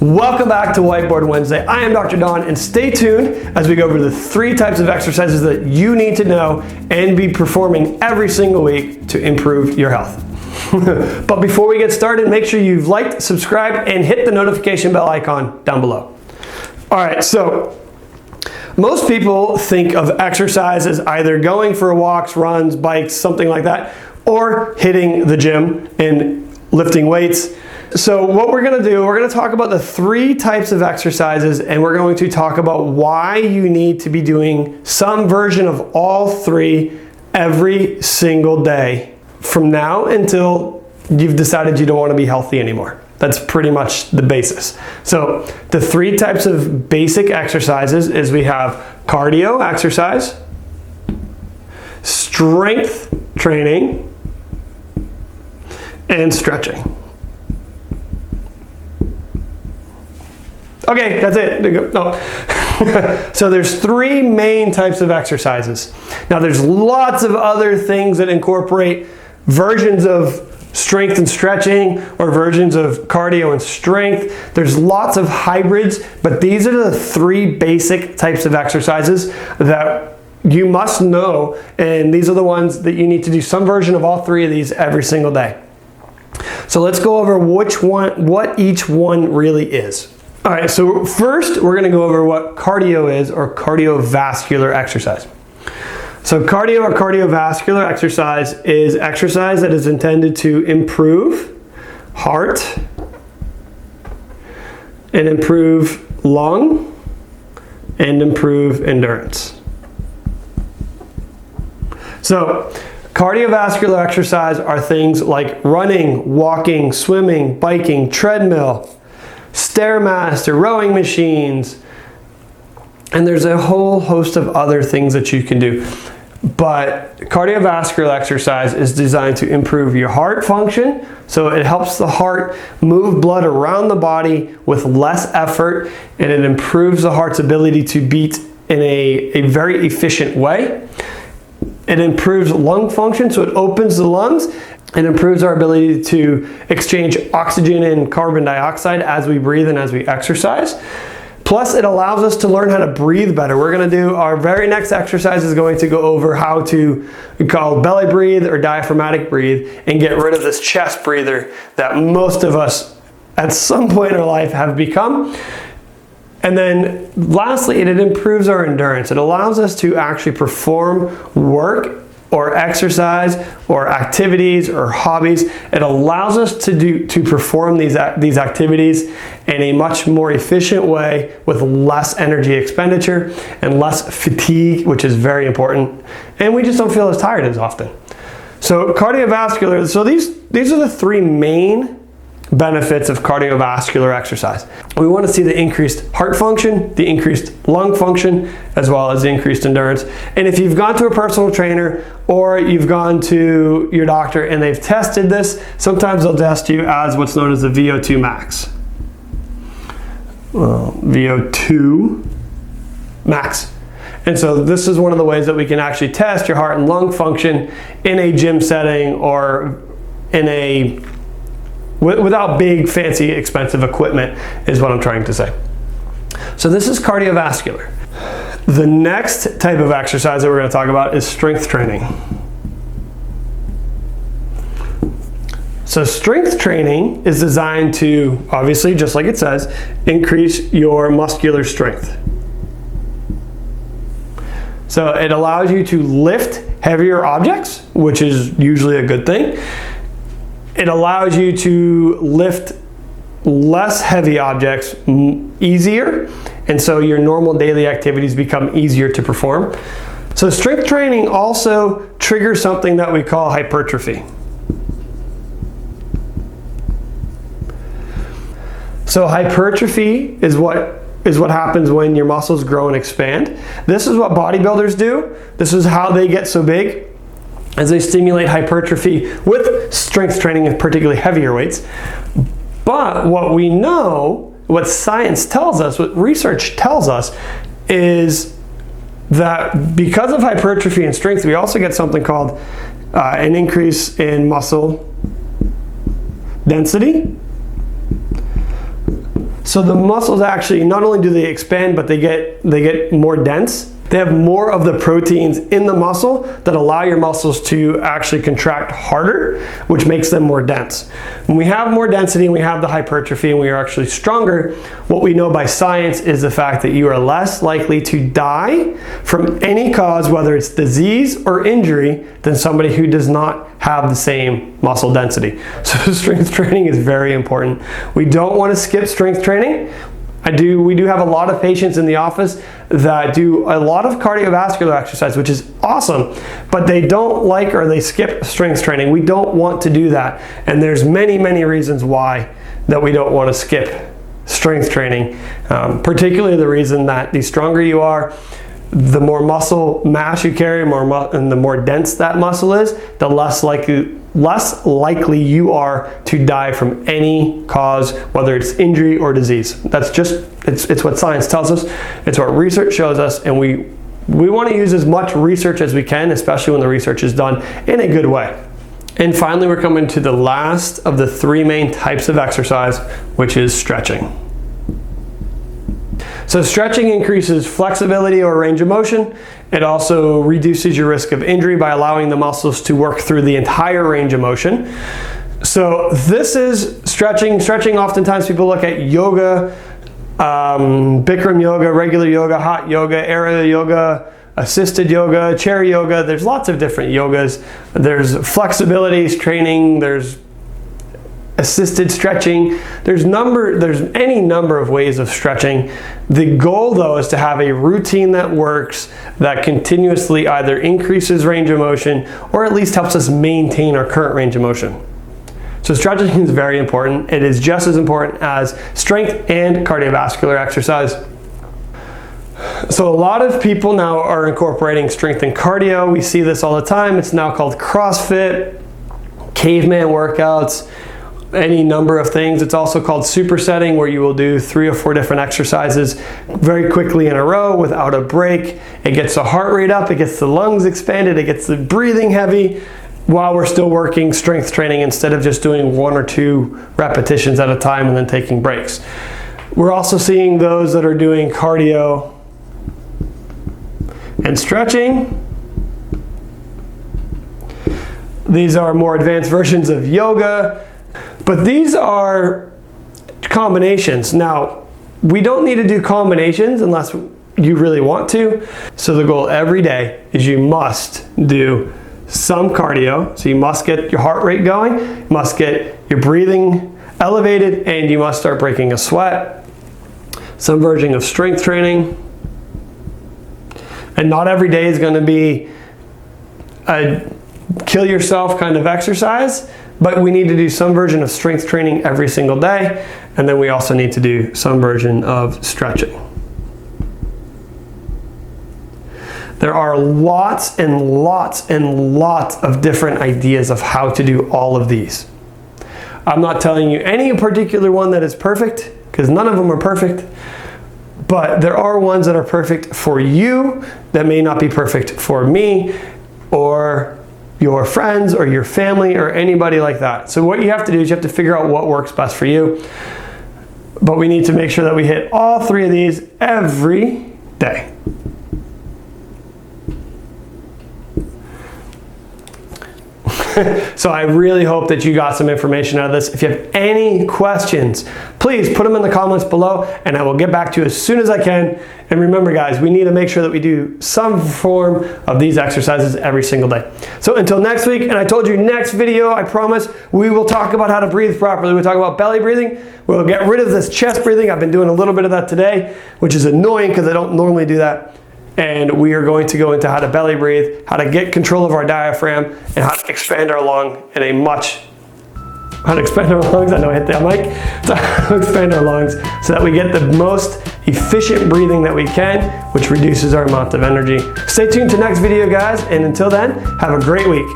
Welcome back to Whiteboard Wednesday. I am Dr. Don, and stay tuned as we go over the 3 types of exercises that you need to know and be performing every single week to improve your health. But before we get started, make sure you've liked, subscribed, and hit the notification bell icon down below. All right, so most people think of exercise as either going for walks, runs, bikes, something like that, or hitting the gym and lifting weights. So what we're going to do, we're going to talk about the 3 types of exercises, and we're going to talk about why you need to be doing some version of all 3 every single day from now until you've decided you don't want to be healthy anymore. That's pretty much the basis. So the 3 types of basic exercises is we have cardio exercise, strength training, and stretching. Okay, that's it. No. So there's 3 main types of exercises. Now there's lots of other things that incorporate versions of strength and stretching or versions of cardio and strength. There's lots of hybrids, but these are the 3 basic types of exercises that you must know, and these are the ones that you need to do some version of all 3 of these every single day. So let's go over what each one really is. All right, so first we're going to go over what cardio is, or cardiovascular exercise. So cardio or cardiovascular exercise is exercise that is intended to improve heart and improve lung and improve endurance. So cardiovascular exercise are things like running, walking, swimming, biking, treadmill, Stairmaster, rowing machines, and there's a whole host of other things that you can do. But cardiovascular exercise is designed to improve your heart function, so it helps the heart move blood around the body with less effort, and it improves the heart's ability to beat in a very efficient way. It improves lung function, so it opens the lungs. It improves our ability to exchange oxygen and carbon dioxide as we breathe and as we exercise. Plus, it allows us to learn how to breathe better. We're going to do our very next exercise is going to go over how to call belly breathe or diaphragmatic breathe and get rid of this chest breather that most of us at some point in our life have become. And then lastly, it improves our endurance. It allows us to actually perform work or exercise or activities or hobbies. It allows us to perform these activities in a much more efficient way with less energy expenditure and less fatigue, which is very important. And we just don't feel as tired as often. So cardiovascular, so these are the 3 main benefits of cardiovascular exercise. We want to see the increased heart function, the increased lung function, as well as the increased endurance. And if you've gone to a personal trainer or you've gone to your doctor and they've tested this, sometimes they'll test you as what's known as the VO2 max. VO2 max. And so this is one of the ways that we can actually test your heart and lung function in a gym setting or in without big, fancy, expensive equipment is what I'm trying to say. So this is cardiovascular. The next type of exercise that we're going to talk about is strength training. So strength training is designed to, obviously, just like it says, increase your muscular strength. So it allows you to lift heavier objects, which is usually a good thing. It allows you to lift less heavy objects easier, and so your normal daily activities become easier to perform. So strength training also triggers something that we call hypertrophy. So hypertrophy is what happens when your muscles grow and expand. This is what bodybuilders do. This is how they get so big, as they stimulate hypertrophy with strength training and particularly heavier weights. But what we know, what science tells us, what research tells us, is that because of hypertrophy and strength, we also get something called an increase in muscle density So the muscles actually, not only do they expand, but they get more dense. They have more of the proteins in the muscle that allow your muscles to actually contract harder, which makes them more dense. When we have more density and we have the hypertrophy and we are actually stronger, what we know by science is the fact that you are less likely to die from any cause, whether it's disease or injury, than somebody who does not have the same muscle density. So strength training is very important. We don't want to skip strength training. We do have a lot of patients in the office that do a lot of cardiovascular exercise, which is awesome, but they don't like or they skip strength training. We don't want to do that. And there's many, many reasons why that we don't want to skip strength training. Particularly the reason that the stronger you are, the more muscle mass you carry, and the more dense that muscle is, the less likely you are to die from any cause, whether it's injury or disease. That's just, it's what science tells us, it's what research shows us, and we want to use as much research as we can, especially when the research is done in a good way. And finally, we're coming to the last of the three main types of exercise, which is stretching. So stretching increases flexibility or range of motion. It also reduces your risk of injury by allowing the muscles to work through the entire range of motion. So this is stretching. Stretching, oftentimes people look at yoga, Bikram yoga, regular yoga, hot yoga, aerial yoga, assisted yoga, chair yoga. There's lots of different yogas. There's flexibility training, there's assisted stretching. There's any number of ways of stretching. The goal though is to have a routine that works, that continuously either increases range of motion or at least helps us maintain our current range of motion. So stretching is very important. It is just as important as strength and cardiovascular exercise. So a lot of people now are incorporating strength and cardio. We see this all the time. It's now called CrossFit, caveman workouts, any number of things. It's also called supersetting, where you will do 3 or 4 different exercises very quickly in a row without a break. It gets the heart rate up, it gets the lungs expanded, it gets the breathing heavy while we're still working strength training instead of just doing 1 or 2 repetitions at a time and then taking breaks. We're also seeing those that are doing cardio and stretching. These are more advanced versions of yoga. But these are combinations. Now, we don't need to do combinations unless you really want to. So the goal every day is you must do some cardio. So you must get your heart rate going, you must get your breathing elevated, and you must start breaking a sweat. Some version of strength training. And not every day is going to be a kill yourself kind of exercise. But we need to do some version of strength training every single day, and then we also need to do some version of stretching. There are lots and lots and lots of different ideas of how to do all of these. I'm not telling you any particular one that is perfect, because none of them are perfect, but there are ones that are perfect for you that may not be perfect for me, or your friends or your family or anybody like that. So what you have to do is you have to figure out what works best for you. But we need to make sure that we hit all 3 of these every day. So I really hope that you got some information out of this. If you have any questions, please put them in the comments below and I will get back to you as soon as I can. And remember guys, we need to make sure that we do some form of these exercises every single day. So until next week, and I told you next video, I promise, we will talk about how to breathe properly. We'll talk about belly breathing. We'll get rid of this chest breathing. I've been doing a little bit of that today, which is annoying because I don't normally do that. And we are going to go into how to belly breathe, how to get control of our diaphragm, and how to expand our lung in a how to expand our lungs, I know I hit that mic, so how to expand our lungs so that we get the most efficient breathing that we can, which reduces our amount of energy. Stay tuned to next video guys, and until then, have a great week.